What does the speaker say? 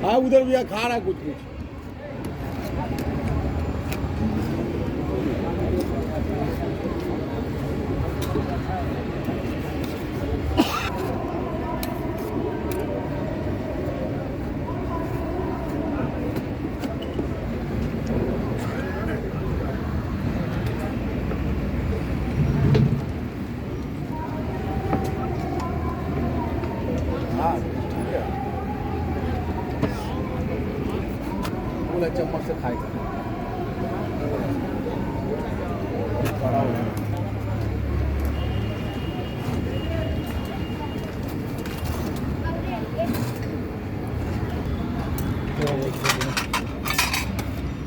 हाँ उधर भी खा रहा है कुछ कुछ। हाँ ठीक है, पूरा चम्मच से खाएगा। बड़ा हो गया।